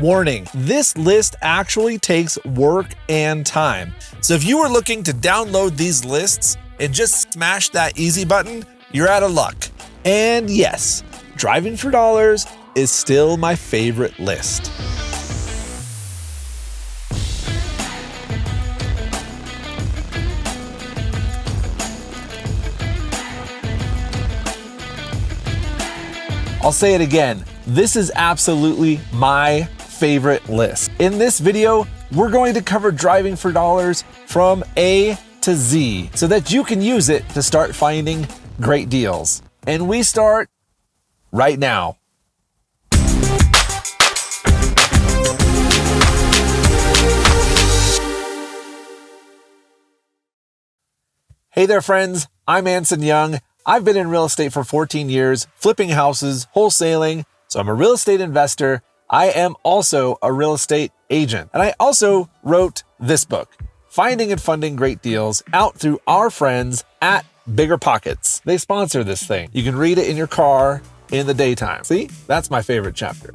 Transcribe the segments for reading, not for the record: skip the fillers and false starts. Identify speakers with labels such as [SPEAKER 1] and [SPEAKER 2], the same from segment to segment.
[SPEAKER 1] Warning, this list actually takes work and time. So if you were looking to download these lists and just smash that easy button, you're out of luck. And yes, driving for dollars is still my favorite list. I'll say it again, this is absolutely my favorite list. In this video, we're going to cover driving for dollars from A to Z so that you can use it to start finding great deals. And we start right now. Hey there, friends. I'm Anson Young. I've been in real estate for 14 years, flipping houses, wholesaling. So I'm a real estate investor. I am also a real estate agent. And I also wrote this book, Finding and Funding Great Deals, out through our friends at BiggerPockets. They sponsor this thing. You can read it in your car in the daytime. See, that's my favorite chapter.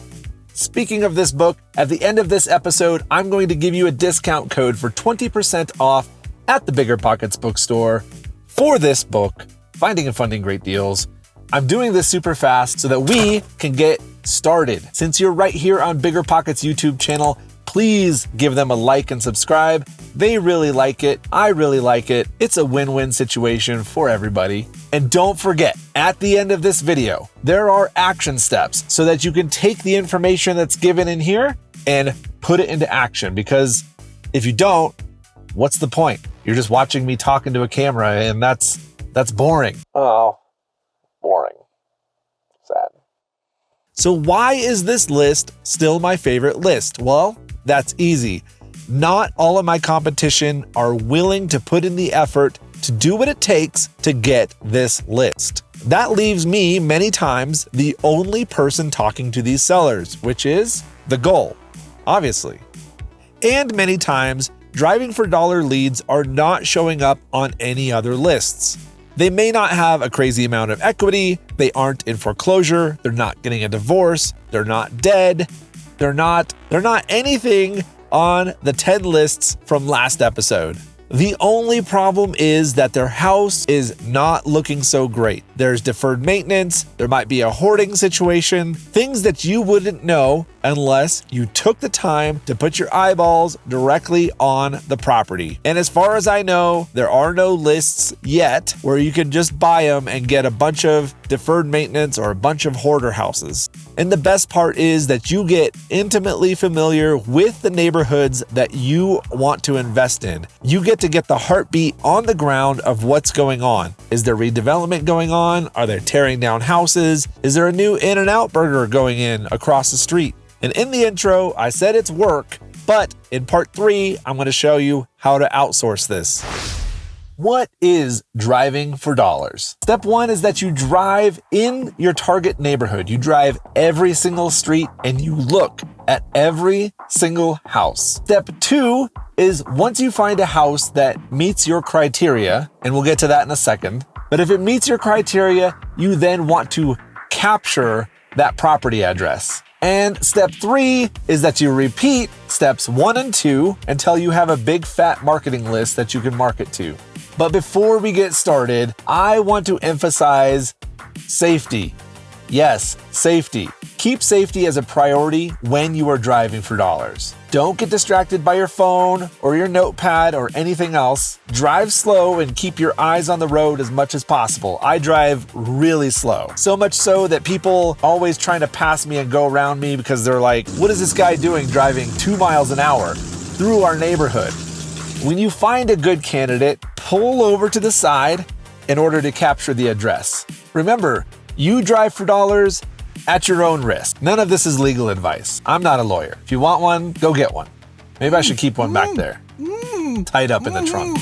[SPEAKER 1] Speaking of this book, at the end of this episode, I'm going to give you a discount code for 20% off at the BiggerPockets bookstore for this book, Finding and Funding Great Deals. I'm doing this super fast so that we can get started. Since you're right here on BiggerPockets YouTube channel, please give them a like and subscribe. They really like it. I really like it. It's a win-win situation for everybody. And don't forget, at the end of this video, there are action steps so that you can take the information that's given in here and put it into action. Because if you don't, what's the point? You're just watching me talk into a camera, and that's boring. Oh, boring. Sad. So why is this list still my favorite list? Well, that's easy. Not all of my competition are willing to put in the effort to do what it takes to get this list. That leaves me many times the only person talking to these sellers, which is the goal, obviously. And many times, driving for dollar leads are not showing up on any other lists. They may not have a crazy amount of equity, they aren't in foreclosure, they're not getting a divorce, they're not dead, they're not anything on the 10 lists from last episode. The only problem is that their house is not looking so great. There's deferred maintenance, there might be a hoarding situation, things that you wouldn't know unless you took the time to put your eyeballs directly on the property. And as far as I know, there are no lists yet where you can just buy them and get a bunch of deferred maintenance or a bunch of hoarder houses. And the best part is that you get intimately familiar with the neighborhoods that you want to invest in. You get to get the heartbeat on the ground of what's going on. Is there redevelopment going on? Are they tearing down houses? Is there a new In-N-Out burger going in across the street? And in the intro, I said it's work, but in part 3, I'm going to show you how to outsource this. What is driving for dollars? Step 1 is that you drive in your target neighborhood. You drive every single street and you look at every single house. Step 2 is once you find a house that meets your criteria, and we'll get to that in a second, but if it meets your criteria, you then want to capture that property address. And step 3 is that you repeat steps 1 and 2 until you have a big fat marketing list that you can market to. But before we get started, I want to emphasize safety. Yes, safety. Keep safety as a priority when you are driving for dollars. Don't get distracted by your phone or your notepad or anything else. Drive slow and keep your eyes on the road as much as possible. I drive really slow. So much so that people always trying to pass me and go around me because they're like, what is this guy doing driving 2 miles an hour through our neighborhood? When you find a good candidate, pull over to the side in order to capture the address. Remember, you drive for dollars at your own risk. None of this is legal advice. I'm not a lawyer. If you want one, go get one. Maybe I should keep one back there, tied up in the trunk.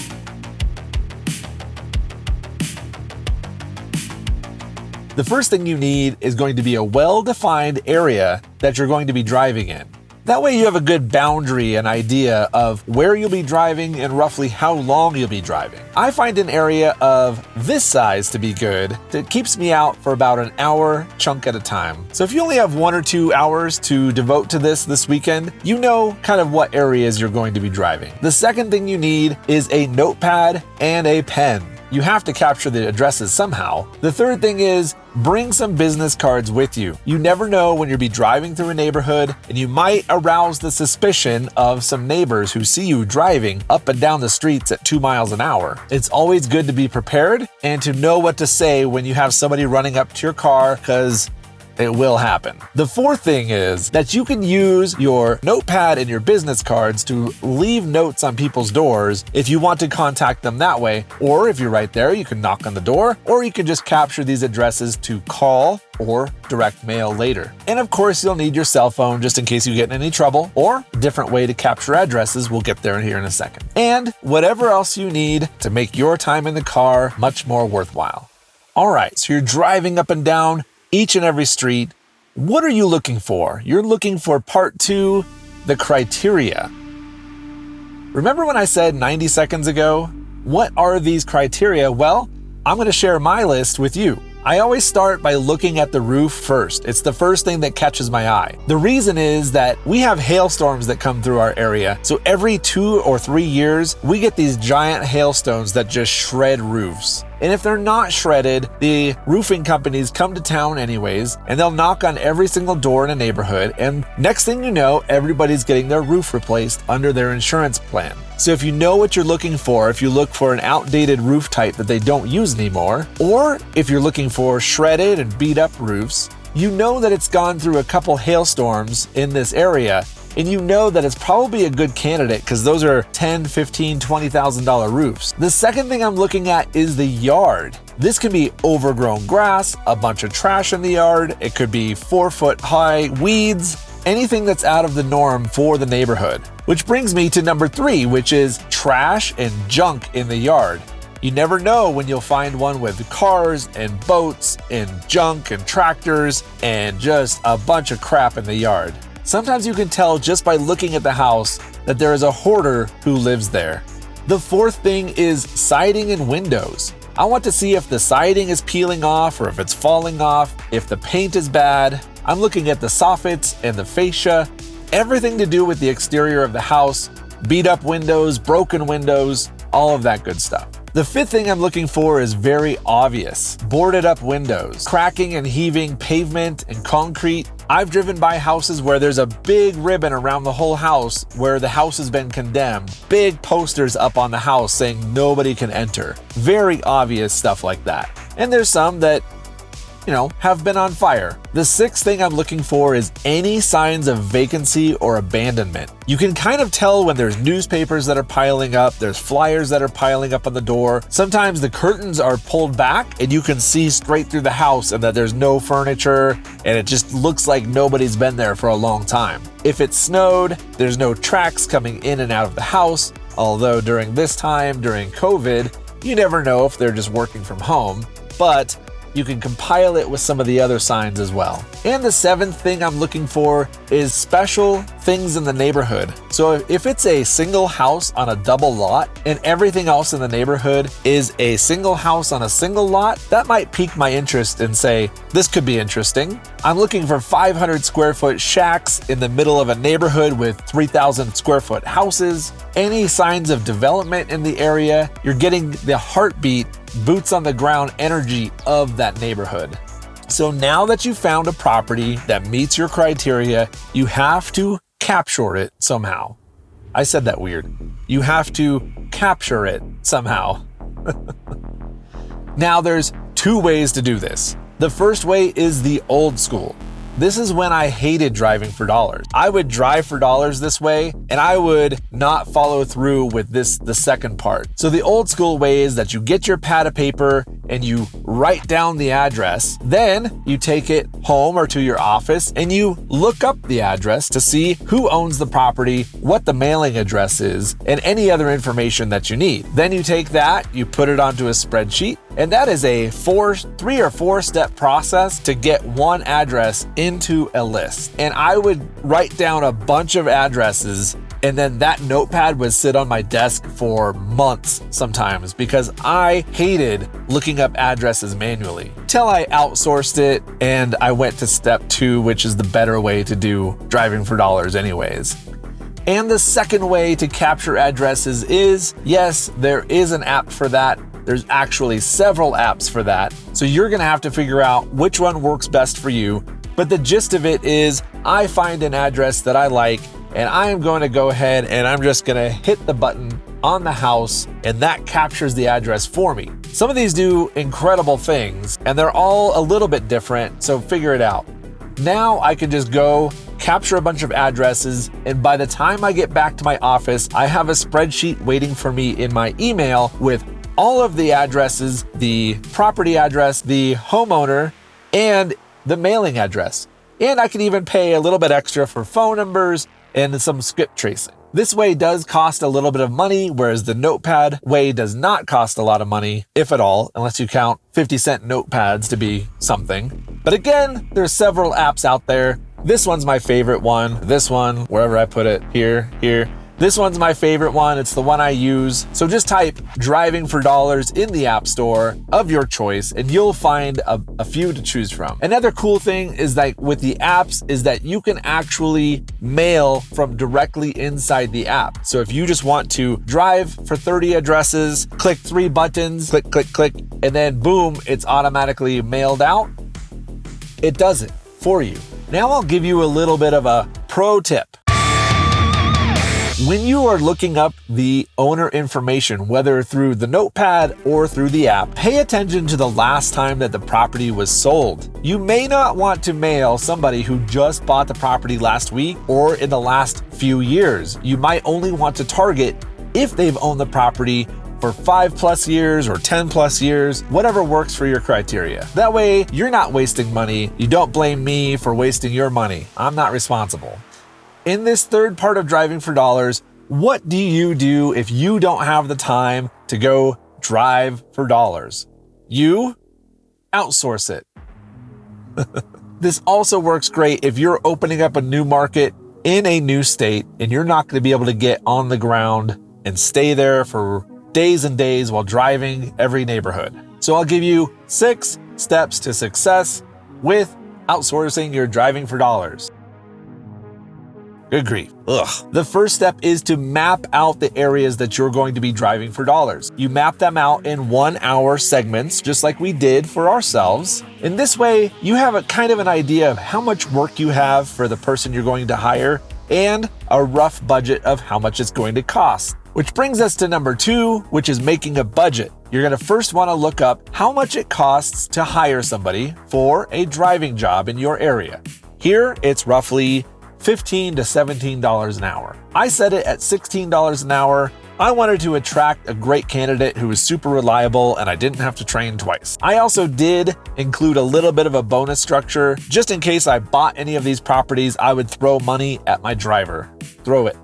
[SPEAKER 1] The first thing you need is going to be a well-defined area that you're going to be driving in. That way you have a good boundary and idea of where you'll be driving and roughly how long you'll be driving. I find an area of this size to be good. It keeps me out for about an hour chunk at a time. So if you only have 1 or 2 hours to devote to this weekend, you know kind of what areas you're going to be driving. The second thing you need is a notepad and a pen. You have to capture the addresses somehow. The third thing is bring some business cards with you. You never know when you'll be driving through a neighborhood and you might arouse the suspicion of some neighbors who see you driving up and down the streets at 2 miles an hour. It's always good to be prepared and to know what to say when you have somebody running up to your car, because it will happen. The fourth thing is that you can use your notepad and your business cards to leave notes on people's doors if you want to contact them that way. Or if you're right there, you can knock on the door, or you can just capture these addresses to call or direct mail later. And of course, you'll need your cell phone just in case you get in any trouble, or a different way to capture addresses. We'll get there here in a second. And whatever else you need to make your time in the car much more worthwhile. All right, so you're driving up and down each and every street. What are you looking for? You're looking for part 2, the criteria. Remember when I said 90 seconds ago? What are these criteria? Well, I'm going to share my list with you. I always start by looking at the roof first. It's the first thing that catches my eye. The reason is that we have hailstorms that come through our area. So every 2 or 3 years, we get these giant hailstones that just shred roofs. And if they're not shredded, the roofing companies come to town anyways, and they'll knock on every single door in a neighborhood, and next thing you know, everybody's getting their roof replaced under their insurance plan. So if you know what you're looking for, if you look for an outdated roof type that they don't use anymore, or if you're looking for shredded and beat up roofs, you know that it's gone through a couple hailstorms in this area, and you know that it's probably a good candidate because those are $10,000, $15,000, $20,000 roofs. The second thing I'm looking at is the yard. This can be overgrown grass, a bunch of trash in the yard, it could be 4-foot high weeds, anything that's out of the norm for the neighborhood. Which brings me to number 3, which is trash and junk in the yard. You never know when you'll find one with cars and boats and junk and tractors and just a bunch of crap in the yard. Sometimes you can tell just by looking at the house that there is a hoarder who lives there. The fourth thing is siding and windows. I want to see if the siding is peeling off or if it's falling off, if the paint is bad. I'm looking at the soffits and the fascia, everything to do with the exterior of the house, beat up windows, broken windows, all of that good stuff. The fifth thing I'm looking for is very obvious. Boarded up windows, cracking and heaving pavement and concrete. I've driven by houses where there's a big ribbon around the whole house where the house has been condemned. Big posters up on the house saying nobody can enter. Very obvious stuff like that. And there's some that, have been on fire. The sixth thing I'm looking for is any signs of vacancy or abandonment. You can kind of tell when there's newspapers that are piling up, there's flyers that are piling up on the door. Sometimes the curtains are pulled back and you can see straight through the house and that there's no furniture and it just looks like nobody's been there for a long time. If it snowed, there's no tracks coming in and out of the house, although during this time, during COVID, you never know if they're just working from home, but you can compile it with some of the other signs as well. And the seventh thing I'm looking for is special things in the neighborhood. So if it's a single house on a double lot and everything else in the neighborhood is a single house on a single lot, that might pique my interest and say, this could be interesting. I'm looking for 500 square foot shacks in the middle of a neighborhood with 3,000 square foot houses. Any signs of development in the area, you're getting the heartbeat, boots on the ground energy of that neighborhood. So now that you've found a property that meets your criteria, you have to capture it somehow. I said that weird. You have to capture it somehow. Now there's 2 ways to do this. The first way is the old school. This is when I hated driving for dollars. I would drive for dollars this way, and I would not follow through with the second part. So the old school way is that you get your pad of paper and you write down the address. Then you take it home or to your office and you look up the address to see who owns the property, what the mailing address is, and any other information that you need. Then you take that, you put it onto a spreadsheet, And that is a 3 or 4 step process to get one address into a list. And I would write down a bunch of addresses, and then that notepad would sit on my desk for months sometimes because I hated looking up addresses manually. Till I outsourced it and I went to step 2, which is the better way to do driving for dollars anyways. And the second way to capture addresses is, yes, there is an app for that. There's actually several apps for that. So you're gonna have to figure out which one works best for you. But the gist of it is, I find an address that I like, and I am going to go ahead and I'm just gonna hit the button on the house, and that captures the address for me. Some of these do incredible things, and they're all a little bit different, so figure it out. Now I can just go capture a bunch of addresses, and by the time I get back to my office, I have a spreadsheet waiting for me in my email with all of the addresses, the property address, the homeowner, and the mailing address. And I can even pay a little bit extra for phone numbers and some script tracing. This way does cost a little bit of money, whereas the notepad way does not cost a lot of money, if at all, unless you count 50-cent notepads to be something. But again, there's several apps out there. This one's my favorite one. This one, wherever I put it, here. This one's my favorite one. It's the one I use. So just type driving for dollars in the app store of your choice and you'll find a few to choose from. Another cool thing is that with the apps is that you can actually mail from directly inside the app. So if you just want to drive for 30 addresses, click 3 buttons, click, and then boom, it's automatically mailed out. It does it for you. Now I'll give you a little bit of a pro tip. When you are looking up the owner information, whether through the notepad or through the app, pay attention to the last time that the property was sold. You may not want to mail somebody who just bought the property last week or in the last few years. You might only want to target if they've owned the property for 5+ years or 10+ years, whatever works for your criteria. That way, you're not wasting money. You don't blame me for wasting your money. I'm not responsible. In this third part of driving for dollars, what do you do if you don't have the time to go drive for dollars? You outsource it. This also works great if you're opening up a new market in a new state and you're not going to be able to get on the ground and stay there for days and days while driving every neighborhood. So I'll give you 6 steps to success with outsourcing your driving for dollars. Good grief. Ugh. The first step is to map out the areas that you're going to be driving for dollars. You map them out in 1-hour segments, just like we did for ourselves. In this way, you have a kind of an idea of how much work you have for the person you're going to hire and a rough budget of how much it's going to cost. Which brings us to number 2, which is making a budget. You're going to first want to look up how much it costs to hire somebody for a driving job in your area. Here, it's roughly $15 to $17 an hour. I set it at $16 an hour. I wanted to attract a great candidate who was super reliable and I didn't have to train twice. I also did include a little bit of a bonus structure. Just in case I bought any of these properties, I would throw money at my driver. Throw it.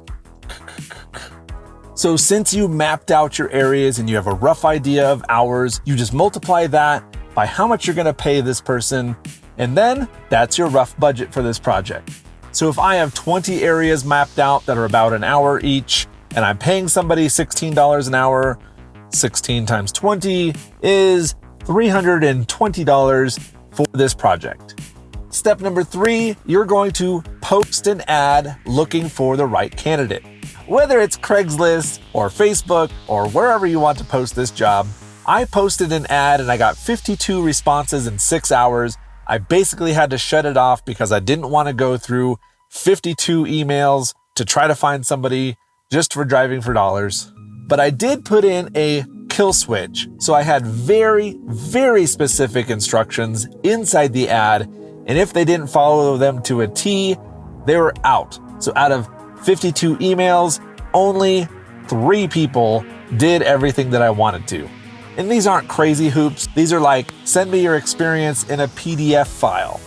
[SPEAKER 1] So since you mapped out your areas and you have a rough idea of hours, you just multiply that by how much you're going to pay this person, and then that's your rough budget for this project. So if I have 20 areas mapped out that are about an hour each, and I'm paying somebody $16 an hour, 16 times 20 is $320 for this project. Step number 3, you're going to post an ad looking for the right candidate. Whether it's Craigslist or Facebook or wherever you want to post this job, I posted an ad and I got 52 responses in 6 hours. I basically had to shut it off because I didn't want to go through 52 emails to try to find somebody just for driving for dollars. But I did put in a kill switch. So I had very, very specific instructions inside the ad. And if they didn't follow them to a T, they were out. So out of 52 emails, only 3 people did everything that I wanted to. And these aren't crazy hoops. These are like, send me your experience in a PDF file.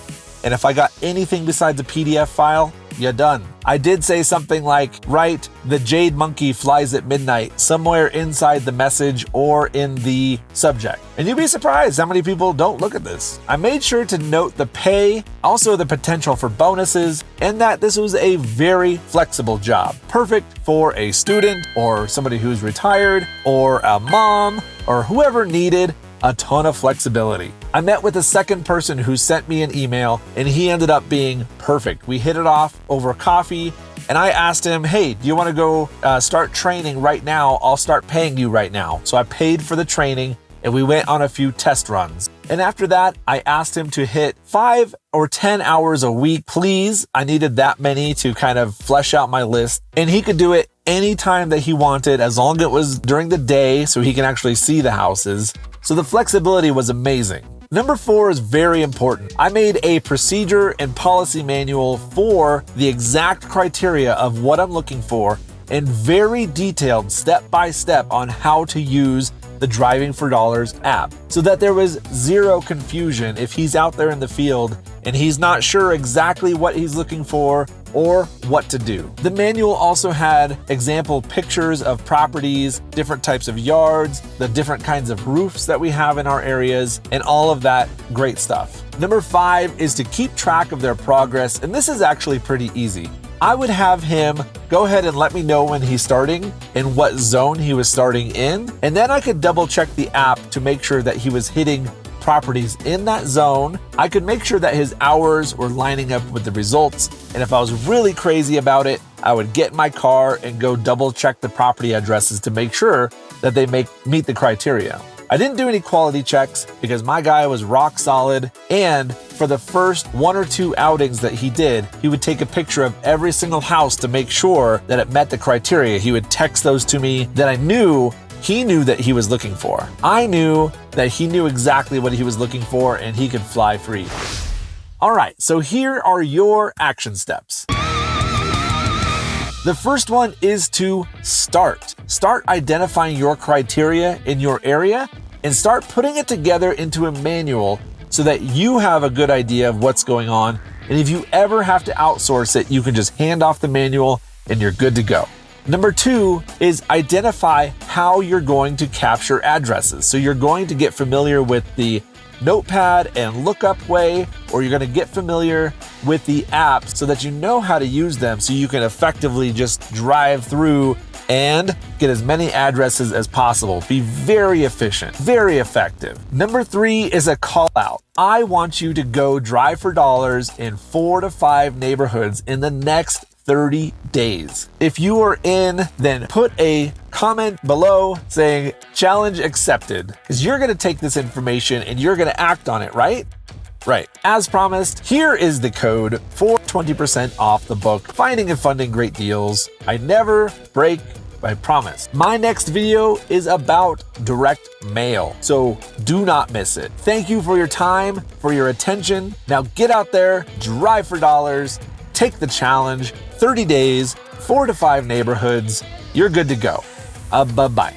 [SPEAKER 1] And if I got anything besides a PDF file, you're done. I did say something like, write "the jade monkey flies at midnight" somewhere inside the message or in the subject. And you'd be surprised how many people don't look at this. I made sure to note the pay, also the potential for bonuses, and that this was a very flexible job. Perfect for a student or somebody who's retired or a mom or whoever needed a ton of flexibility. I met with a second person who sent me an email, and he ended up being perfect. We hit it off over coffee, and I asked him, hey, do you want to go start training right now? I'll start paying you right now. So I paid for the training, and we went on a few test runs. And after that, I asked him to hit 5 or 10 hours a week, please. I needed that many to kind of flesh out my list. And he could do it anytime that he wanted, as long as it was during the day so he can actually see the houses. So the flexibility was amazing. Number 4 is very important. I made a procedure and policy manual for the exact criteria of what I'm looking for and very detailed step by step on how to use the Driving for Dollars app so that there was zero confusion if he's out there in the field and he's not sure exactly what he's looking for or what to do. The manual also had example pictures of properties, different types of yards, the different kinds of roofs that we have in our areas, and all of that great stuff. Number 5 is to keep track of their progress, and this is actually pretty easy. I would have him go ahead and let me know when he's starting and what zone he was starting in, and then I could double check the app to make sure that he was hitting properties in that zone. I could make sure that his hours were lining up with the results, and if I was really crazy about it, I would get in my car and go double check the property addresses to make sure that they meet the criteria. I didn't do any quality checks because my guy was rock solid, and for the first 1 or 2 outings that he did, he would take a picture of every single house to make sure that it met the criteria. He would text those to me that I knew he knew that he was looking for. I knew that he knew exactly what he was looking for, and he could fly free. All right, so here are your action steps. The first one is to start. Start identifying your criteria in your area and start putting it together into a manual so that you have a good idea of what's going on. And if you ever have to outsource it, you can just hand off the manual and you're good to go. Number 2 is identify how you're going to capture addresses. So you're going to get familiar with the notepad and lookup way, or you're going to get familiar with the app so that you know how to use them so you can effectively just drive through and get as many addresses as possible. Be very efficient, very effective. Number 3 is a call out. I want you to go drive for dollars in 4 to 5 neighborhoods in the next 30 days. If you are in, then put a comment below saying challenge accepted, because you're going to take this information and you're going to act on it, right? Right. As promised, here is the code for 20% off the book, Finding and Funding Great Deals. I never break my promise. My next video is about direct mail, so do not miss it. Thank you for your time, for your attention. Now get out there, drive for dollars, take the challenge, 30 days, 4 to 5 neighborhoods. You're good to go. Bye-bye.